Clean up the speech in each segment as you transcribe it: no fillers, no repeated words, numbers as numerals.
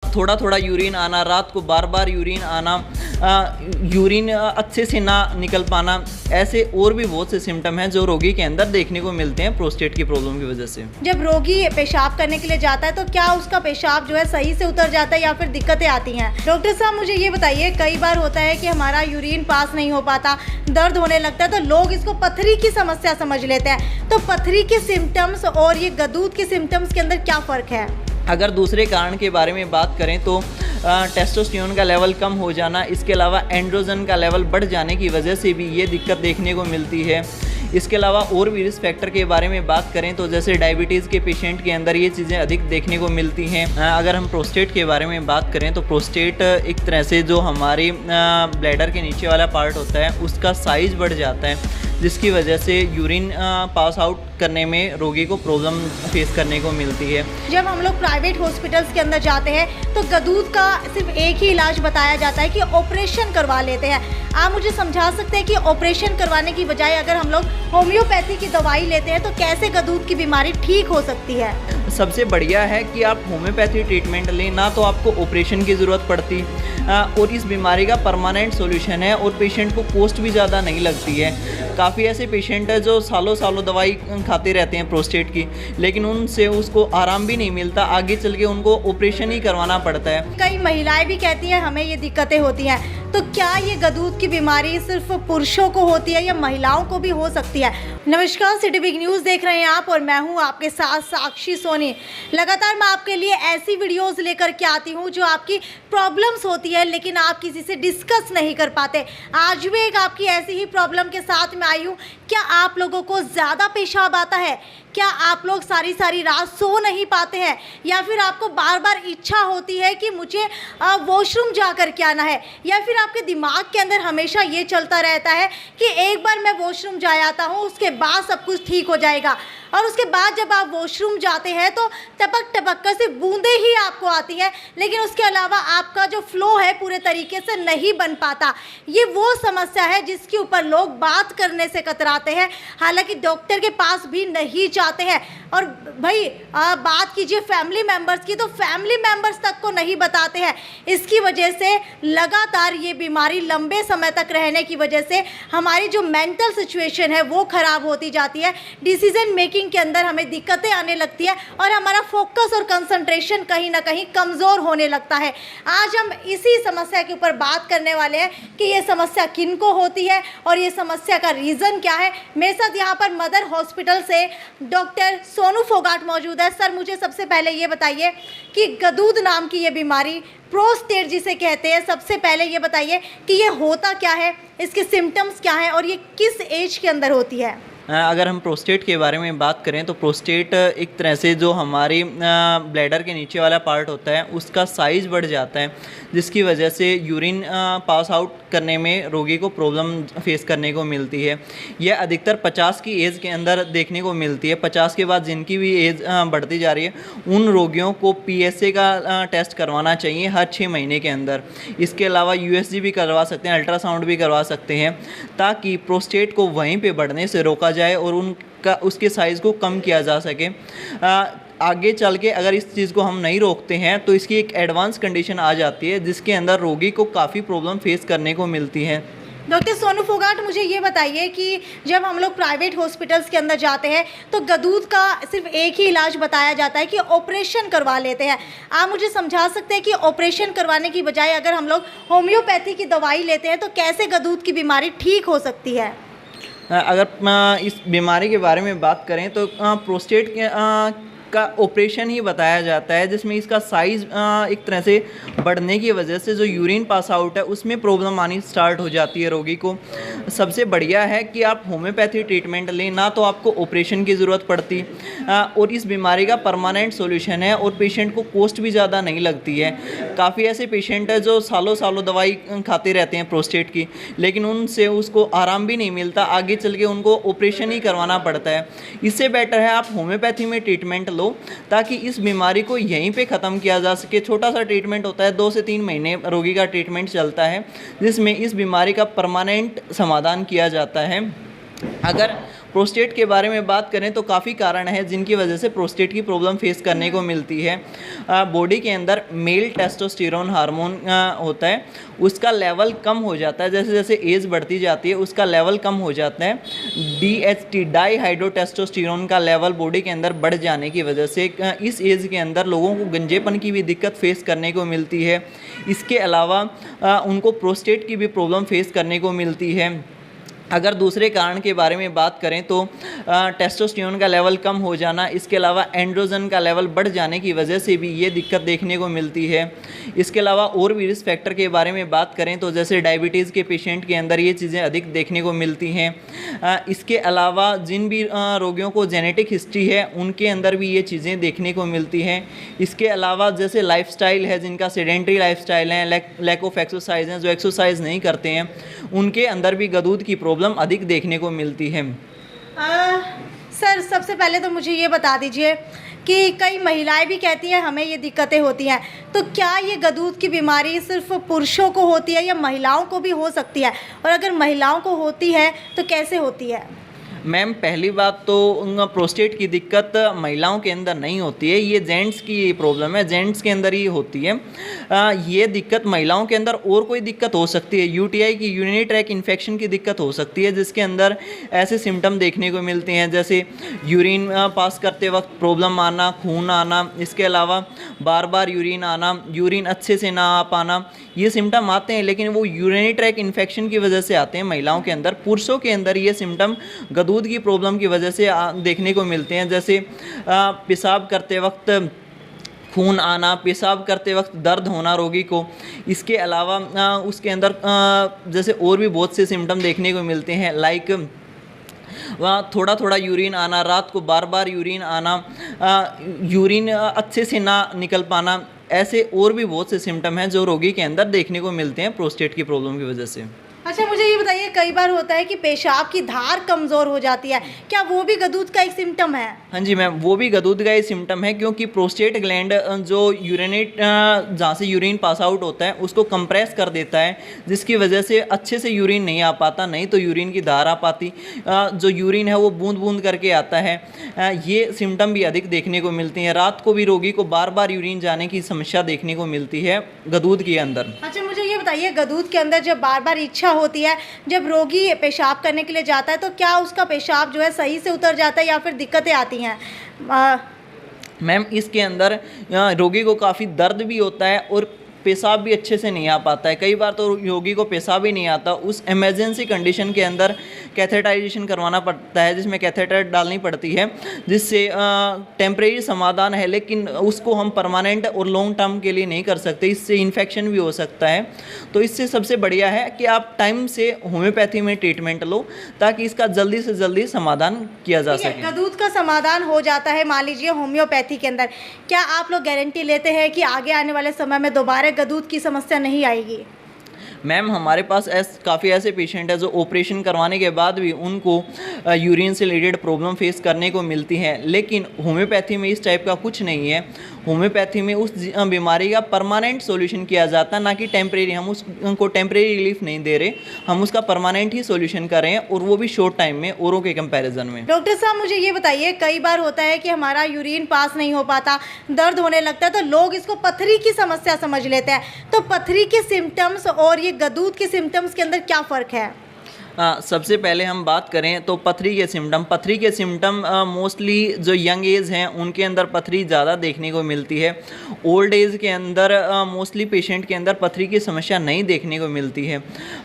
थोड़ा थोड़ा यूरिन आना, रात को बार बार यूरिन आना, यूरिन अच्छे से ना निकल पाना, ऐसे और भी बहुत से सिम्टम हैं जो रोगी के अंदर देखने को मिलते हैं प्रोस्टेट की प्रॉब्लम की वजह से। जब रोगी पेशाब करने के लिए जाता है तो क्या उसका पेशाब जो है सही से उतर जाता है या फिर दिक्कतें आती हैं? डॉक्टर साहब मुझे ये बताइए, कई बार होता है कि हमारा यूरिन पास नहीं हो पाता, दर्द होने लगता है तो लोग इसको पथरी की समस्या समझ लेते हैं। तो पथरी के सिम्टम्स और ये गदूद के सिम्टम्स के अंदर क्या फ़र्क है? अगर दूसरे कारण के बारे में बात करें तो टेस्टोस्टेरोन का लेवल कम हो जाना, इसके अलावा एंड्रोजन का लेवल बढ़ जाने की वजह से भी ये दिक्कत देखने को मिलती है। इसके अलावा और भी रिस्क फैक्टर के बारे में बात करें तो जैसे डायबिटीज़ के पेशेंट के अंदर ये चीज़ें अधिक देखने को मिलती हैं। अगर हम प्रोस्टेट के बारे में बात करें तो प्रोस्टेट एक तरह से जो हमारी ब्लैडर के नीचे वाला पार्ट होता है उसका साइज़ बढ़ जाता है, जिसकी वजह से यूरिन पास आउट करने में रोगी को प्रॉब्लम फेस करने को मिलती है। जब हम लोग प्राइवेट हॉस्पिटल्स के अंदर जाते हैं तो गदूद का सिर्फ एक ही इलाज बताया जाता है कि ऑपरेशन करवा लेते हैं। आप मुझे समझा सकते हैं कि ऑपरेशन करवाने की बजाय अगर हम लोग होम्योपैथी की दवाई लेते हैं तो कैसे गदूद की बीमारी ठीक हो सकती है? सबसे बढ़िया है कि आप होम्योपैथी ट्रीटमेंट लें, ना तो आपको ऑपरेशन की ज़रूरत पड़ती और इस बीमारी का परमानेंट सॉल्यूशन है और पेशेंट को कॉस्ट भी ज़्यादा नहीं लगती है। काफ़ी ऐसे पेशेंट हैं जो सालों सालों दवाई खाते रहते हैं प्रोस्टेट की, लेकिन उनसे उसको आराम भी नहीं मिलता, आगे चल के उनको ऑपरेशन ही करवाना पड़ता है। कई महिलाएं भी कहती हैं हमें ये दिक्कतें होती हैं, तो क्या ये गदूद की बीमारी सिर्फ पुरुषों को होती है या महिलाओं को भी हो सकती है? नमस्कार, सिटी बिग न्यूज़ देख रहे हैं आप और मैं हूं आपके साथ साक्षी सोनी। लगातार मैं आपके लिए ऐसी वीडियोस लेकर के आती हूं जो आपकी प्रॉब्लम्स होती है लेकिन आप किसी से डिस्कस नहीं कर पाते। आज भी एक आपकी ऐसी ही प्रॉब्लम के साथ मैं आई हूँ। क्या आप लोगों को ज़्यादा पेशाब आता है? क्या आप लोग सारी सारी रात सो नहीं पाते हैं? या फिर आपको बार बार इच्छा होती है कि मुझे वॉशरूम जा कर के आना है? या फिर आपके दिमाग के अंदर हमेशा ये चलता रहता है कि एक बार मैं वॉशरूम जा आता हूँ उसके बाद सब कुछ ठीक हो जाएगा, और उसके बाद जब आप वॉशरूम जाते हैं तो टपक टपक कर सिर्फ बूंदें ही आपको आती हैं, लेकिन उसके अलावा आपका जो फ्लो है पूरे तरीके से नहीं बन पाता। ये वो समस्या है जिसके ऊपर लोग बात करने से कतराते हैं, हालांकि डॉक्टर के पास भी नहीं जाते हैं। और भाई बात कीजिए फैमिली मेम्बर्स की तो फैमिली मेम्बर्स तक को नहीं बताते हैं। इसकी वजह से लगातार ये बीमारी लंबे समय तक रहने की वजह से हमारी जो मेंटल सिचुएशन है वो ख़राब होती जाती है, डिसीजन मेकिंग के अंदर हमें दिक्कतें आने लगती है और हमारा फोकस और कंसंट्रेशन कहीं ना कहीं कमज़ोर होने लगता है। आज हम इसी समस्या के ऊपर बात करने वाले हैं कि ये समस्या किन को होती है और ये समस्या का रीज़न क्या है। मेरे साथ यहाँ पर मदर हॉस्पिटल से डॉक्टर सोनू फोगाट मौजूद है। सर, मुझे सबसे पहले ये बताइए कि गदूद नाम की ये बीमारी, प्रोस्टेट जिसे कहते हैं, सबसे पहले ये बताइए कि ये होता क्या है, इसके सिम्टम्स क्या हैं और ये किस एज के अंदर होती है? अगर हम प्रोस्टेट के बारे में बात करें तो प्रोस्टेट एक तरह से जो हमारी ब्लैडर के नीचे वाला पार्ट होता है उसका साइज़ बढ़ जाता है, जिसकी वजह से यूरिन पास आउट करने में रोगी को प्रॉब्लम फेस करने को मिलती है। यह अधिकतर 50 की एज़ के अंदर देखने को मिलती है। 50 के बाद जिनकी भी एज़ बढ़ती जा रही है उन रोगियों को PSA का टेस्ट करवाना चाहिए हर 6 महीने के अंदर। इसके अलावा USG भी करवा सकते हैं, अल्ट्रासाउंड भी करवा सकते हैं, ताकि प्रोस्टेट को वहीं पे बढ़ने से रोका जाए और उसके साइज़ को कम किया जा सके। आगे चल के अगर इस चीज़ को हम नहीं रोकते हैं तो इसकी एक एडवांस कंडीशन आ जाती है जिसके अंदर रोगी को काफ़ी प्रॉब्लम फेस करने को मिलती है। डॉक्टर सोनू फोगाट, मुझे ये बताइए कि जब हम लोग प्राइवेट हॉस्पिटल्स के अंदर जाते हैं तो गदूद का सिर्फ एक ही इलाज बताया जाता है कि ऑपरेशन करवा लेते हैं। आप मुझे समझा सकते हैं कि ऑपरेशन करवाने की बजाय अगर हम लोग होम्योपैथी की दवाई लेते हैं तो कैसे गदूद की बीमारी ठीक हो सकती है? अगर इस बीमारी के बारे में बात करें तो प्रोस्टेट का ऑपरेशन ही बताया जाता है, जिसमें इसका साइज़ एक तरह से बढ़ने की वजह से जो यूरिन पास आउट है उसमें प्रॉब्लम आनी स्टार्ट हो जाती है रोगी को। सबसे बढ़िया है कि आप होम्योपैथी ट्रीटमेंट लें, ना तो आपको ऑपरेशन की ज़रूरत पड़ती और इस बीमारी का परमानेंट सॉल्यूशन है और पेशेंट को कॉस्ट भी ज़्यादा नहीं लगती है। काफ़ी ऐसे पेशेंट हैं जो सालों सालों दवाई खाते रहते हैं प्रोस्टेट की, लेकिन उनसे उसको आराम भी नहीं मिलता, आगे चल के उनको ऑपरेशन ही करवाना पड़ता है। इससे बेटर है आप होम्योपैथी में ट्रीटमेंट लो ताकि इस बीमारी को यहीं पे ख़त्म किया जा सके। छोटा सा ट्रीटमेंट होता है, 2 से 3 महीने रोगी का ट्रीटमेंट चलता है जिसमें इस बीमारी का परमानेंट समाधान किया जाता है। अगर प्रोस्टेट के बारे में बात करें तो काफ़ी कारण है जिनकी वजह से प्रोस्टेट की प्रॉब्लम फेस करने को मिलती है। बॉडी के अंदर मेल टेस्टोस्टेरोन हार्मोन होता है, उसका लेवल कम हो जाता है। जैसे जैसे एज बढ़ती जाती है उसका लेवल कम हो जाता है। DHT डाईहाइड्रोटेस्टोस्टेरोन का लेवल बॉडी के अंदर बढ़ जाने की वजह से इस एज के अंदर लोगों को गंजेपन की भी दिक्कत फेस करने को मिलती है। इसके अलावा उनको प्रोस्टेट की भी प्रॉब्लम फेस करने को मिलती है। अगर दूसरे कारण के बारे में बात करें तो टेस्टोस्टेरोन का लेवल कम हो जाना, इसके अलावा एंड्रोजन का लेवल बढ़ जाने की वजह से भी ये दिक्कत देखने को मिलती है। इसके अलावा और भी रिस्क फैक्टर के बारे में बात करें तो जैसे डायबिटीज़ के पेशेंट के अंदर ये चीज़ें अधिक देखने को मिलती हैं। इसके अलावा जिन भी रोगियों को जेनेटिक हिस्ट्री है उनके अंदर भी ये चीज़ें देखने को मिलती हैं। इसके अलावा जैसे लाइफस्टाइल है, जिनका सेडेंट्री लाइफस्टाइल है, लैक ऑफ एक्सरसाइज हैं, जो एक्सरसाइज नहीं करते हैं, उनके अंदर भी गदूद की प्रॉब्लम अधिक देखने को मिलती है। सर सबसे पहले तो मुझे ये बता दीजिए कि कई महिलाएं भी कहती हैं हमें ये दिक्कतें होती हैं, तो क्या ये गदूद की बीमारी सिर्फ पुरुषों को होती है या महिलाओं को भी हो सकती है, और अगर महिलाओं को होती है तो कैसे होती है? मैम पहली बात तो प्रोस्टेट की दिक्कत महिलाओं के अंदर नहीं होती है, ये जेंट्स की प्रॉब्लम है, जेंट्स के अंदर ही होती है। ये दिक्कत महिलाओं के अंदर और कोई दिक्कत हो सकती है, यूटीआई की यूरिनरी ट्रैक इन्फेक्शन की दिक्कत हो सकती है, जिसके अंदर ऐसे सिम्टम देखने को मिलते हैं जैसे यूरिन पास करते वक्त प्रॉब्लम आना, खून आना, इसके अलावा बार बार यूरिन आना, यूरिन अच्छे से ना आ पाना, ये सिम्टम आते हैं, लेकिन वो यूरिनरी ट्रैक इन्फेक्शन की वजह से आते हैं महिलाओं के अंदर। पुरुषों के अंदर ये सिम्टम गदूद की प्रॉब्लम की वजह से देखने को मिलते हैं, जैसे पेशाब करते वक्त खून आना, पेशाब करते वक्त दर्द होना रोगी को। इसके अलावा उसके अंदर जैसे और भी बहुत से सिम्टम देखने को मिलते हैं, लाइक वहाँ थोड़ा थोड़ा यूरिन आना, रात को बार बार यूरिन आना, यूरिन अच्छे से ना निकल पाना, ऐसे और भी बहुत से सिम्टम हैं जो रोगी के अंदर देखने को मिलते हैं प्रोस्टेट की प्रॉब्लम की वजह से। अच्छा मुझे ये बताइए, कई बार होता है कि पेशाब की धार कमज़ोर हो जाती है, क्या वो भी गदूद का एक सिम्टम है? हाँ जी मैम, वो भी गदूद का ही सिम्टम है, क्योंकि प्रोस्टेट ग्लैंड जो यूरिनेट जहाँ से यूरिन पास आउट होता है उसको कंप्रेस कर देता है, जिसकी वजह से अच्छे से यूरिन नहीं आ पाता, नहीं तो यूरिन की धार आ पाती, जो यूरिन है वो बूंद बूंद करके आता है। ये सिम्टम भी अधिक देखने को मिलती हैं। रात को भी रोगी को बार बार यूरिन जाने की समस्या देखने को मिलती है गदूद के अंदर। अच्छा मुझे ये बताइए, गदूद के अंदर जब बार बार इच्छा होती है, जब रोगी पेशाब करने के लिए जाता है, तो क्या उसका पेशाब जो है सही से उतर जाता है या फिर दिक्कतें आती हैं? मैम इसके अंदर रोगी को काफ़ी दर्द भी होता है और पेशाब भी अच्छे से नहीं आ पाता है। कई बार तो रोगी को पेशाब ही नहीं आता, उस इमरजेंसी कंडीशन के अंदर कैथेटराइजेशन करवाना पड़ता है, जिसमें कैथेटर डालनी पड़ती है, जिससे टेम्परेरी समाधान है, लेकिन उसको हम परमानेंट और लॉन्ग टर्म के लिए नहीं कर सकते, इससे इन्फेक्शन भी हो सकता है। तो इससे सबसे बढ़िया है कि आप टाइम से होम्योपैथी में ट्रीटमेंट लो, ताकि इसका जल्दी से जल्दी समाधान किया जा सके। गदूद का समाधान हो जाता है मान लीजिए होम्योपैथी के अंदर, क्या आप लोग गारंटी लेते हैं कि आगे आने वाले समय में दोबारा गदूद की समस्या नहीं आएगी? मैम हमारे पास काफ़ी ऐसे पेशेंट हैं जो ऑपरेशन करवाने के बाद भी उनको यूरिन से रिलेटेड प्रॉब्लम फेस करने को मिलती हैं, लेकिन होम्योपैथी में इस टाइप का कुछ नहीं है। होम्योपैथी में उस बीमारी का परमानेंट सॉल्यूशन किया जाता है, ना कि टेम्परेरी। हम उनको टेम्परेरी रिलीफ नहीं दे रहे, हम उसका परमानेंट ही सॉल्यूशन कर रहे हैं, और वो भी शॉर्ट टाइम में औरों के कंपैरिजन में। डॉक्टर साहब मुझे ये बताइए, कई बार होता है कि हमारा यूरिन पास नहीं हो पाता, दर्द होने लगता है, तो लोग इसको पथरी की समस्या समझ लेते हैं। तो पथरी के सिम्टम्स और ये गदूद के सिम्टम्स के अंदर क्या फ़र्क है? सबसे पहले हम बात करें तो पथरी के सिम्टम मोस्टली जो यंग एज हैं उनके अंदर पथरी ज़्यादा देखने को मिलती है। ओल्ड एज के अंदर मोस्टली पेशेंट के अंदर पथरी की समस्या नहीं देखने को मिलती है।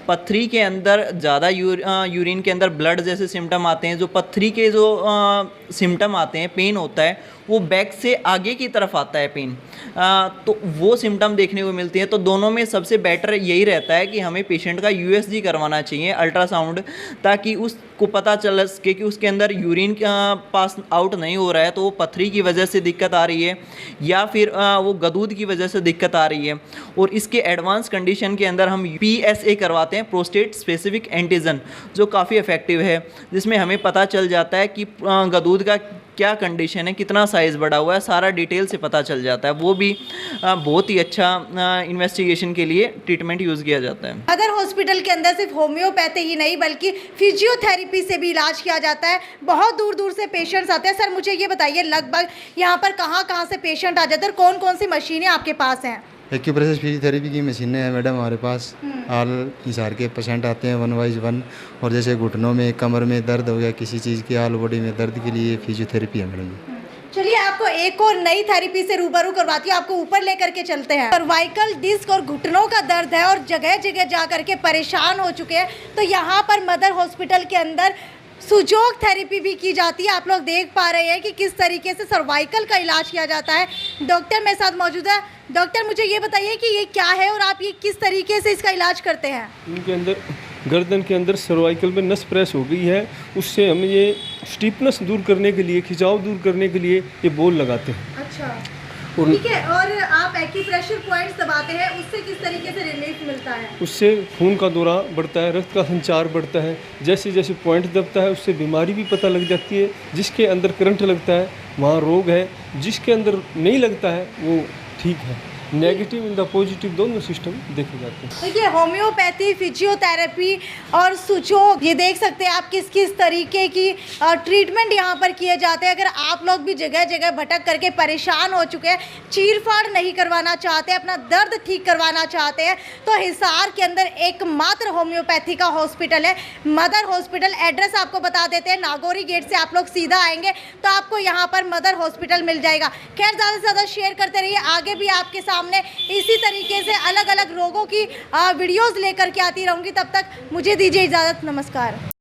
पथरी के अंदर ज़्यादा यूरिन के अंदर ब्लड जैसे सिम्टम आते हैं। जो पथरी के जो सिम्टम आते हैं, पेन होता है, वो बैक से आगे की तरफ आता है पेन, तो वो सिम्टम देखने को मिलती है। तो दोनों में सबसे बेटर यही रहता है कि हमें पेशेंट का यूएसजी करवाना चाहिए, अल्ट्रासाउंड, ताकि उसको पता चल सके कि उसके अंदर यूरिन पास आउट नहीं हो रहा है, तो वो पथरी की वजह से दिक्कत आ रही है या फिर वो गदूद की वजह से दिक्कत आ रही है। और इसके एडवांस कंडीशन के अंदर हम PSA करवाते हैं, प्रोस्टेट स्पेसिफिक एंटीजन, जो काफ़ी इफेक्टिव है, जिसमें हमें पता चल जाता है कि गदूद का क्या कंडीशन है, कितना साइज़ बढ़ा हुआ है, सारा डिटेल से पता चल जाता है। वो भी बहुत ही अच्छा इन्वेस्टिगेशन के लिए ट्रीटमेंट यूज़ किया जाता है। मदर हॉस्पिटल के अंदर सिर्फ होम्योपैथी ही नहीं बल्कि फिजियोथेरेपी से भी इलाज किया जाता है। बहुत दूर दूर से पेशेंट्स आते हैं। सर मुझे ये बताइए, लगभग यहाँ पर कहाँ से पेशेंट आ जाते हैं और कौन कौन सी मशीनें आपके पास हैं? एक्यूप्रेशर फिजियोथेरेपी की मशीनें हैं मैडम हमारे पास। ऑल हिसार के पेशेंट आते हैं 1 वाइज 1, और जैसे घुटनों में, कमर में दर्द हो गया, किसी चीज़ की ऑल बॉडी में दर्द के लिए फिजियोथेरेपी है मैडम। चलिए आपको एक और नई थेरेपी से रूबरू करवाती हूँ, आपको ऊपर लेकर के चलते हैं। सर्वाइकल डिस्क और घुटनों का दर्द है और जगह जगह जा करके परेशान हो चुके हैं, तो यहाँ पर मदर हॉस्पिटल के अंदर सुजोग थेरेपी भी की जाती है। आप लोग देख पा रहे हैं कि किस तरीके से सर्वाइकल का इलाज किया जाता है। डॉक्टर मेरे साथ मौजूद है। डॉक्टर मुझे ये बताइए कि ये क्या है और आप ये किस तरीके से इसका इलाज करते हैं? इनके अंदर गर्दन के अंदर सर्वाइकल में नस प्रेस हो गई है, उससे हम ये स्टीफनेस दूर करने के लिए, खिंचाव दूर करने के लिए ये बॉल लगाते हैं। अच्छा, ठीक है। और आप एक्यूप्रेशर पॉइंट्स दबाते हैं, उससे किस तरीके से रिलीफ मिलता है? उससे खून का दौरा बढ़ता है, रक्त का संचार बढ़ता है। जैसे जैसे पॉइंट दबता है उससे बीमारी भी पता लग जाती है। जिसके अंदर करंट लगता है वहाँ रोग है, जिसके अंदर नहीं लगता है वो ठीक है। नेगेटिव इन द पॉजिटिव दोनों सिस्टम देखे जाते हैं। देखिए होम्योपैथी, फिजियोथेरेपी और सुजोग, ये देख सकते हैं आप किस किस तरीके की ट्रीटमेंट यहाँ पर किए जाते हैं। अगर आप लोग भी जगह जगह भटक करके परेशान हो चुके हैं, चीरफाड़ नहीं करवाना चाहते, अपना दर्द ठीक करवाना चाहते हैं, तो हिसार के अंदर एकमात्र होम्योपैथी का हॉस्पिटल है मदर हॉस्पिटल। एड्रेस आपको बता देते हैं, नागौरी गेट से आप लोग सीधा आएंगे तो आपको यहाँ पर मदर हॉस्पिटल मिल जाएगा। खैर ज़्यादा से ज़्यादा शेयर करते रहिए, आगे भी आपके सामने इसी तरीके से अलग अलग रोगों की वीडियोस लेकर के आती रहूँगी। तब तक मुझे दीजिए इजाज़त, नमस्कार।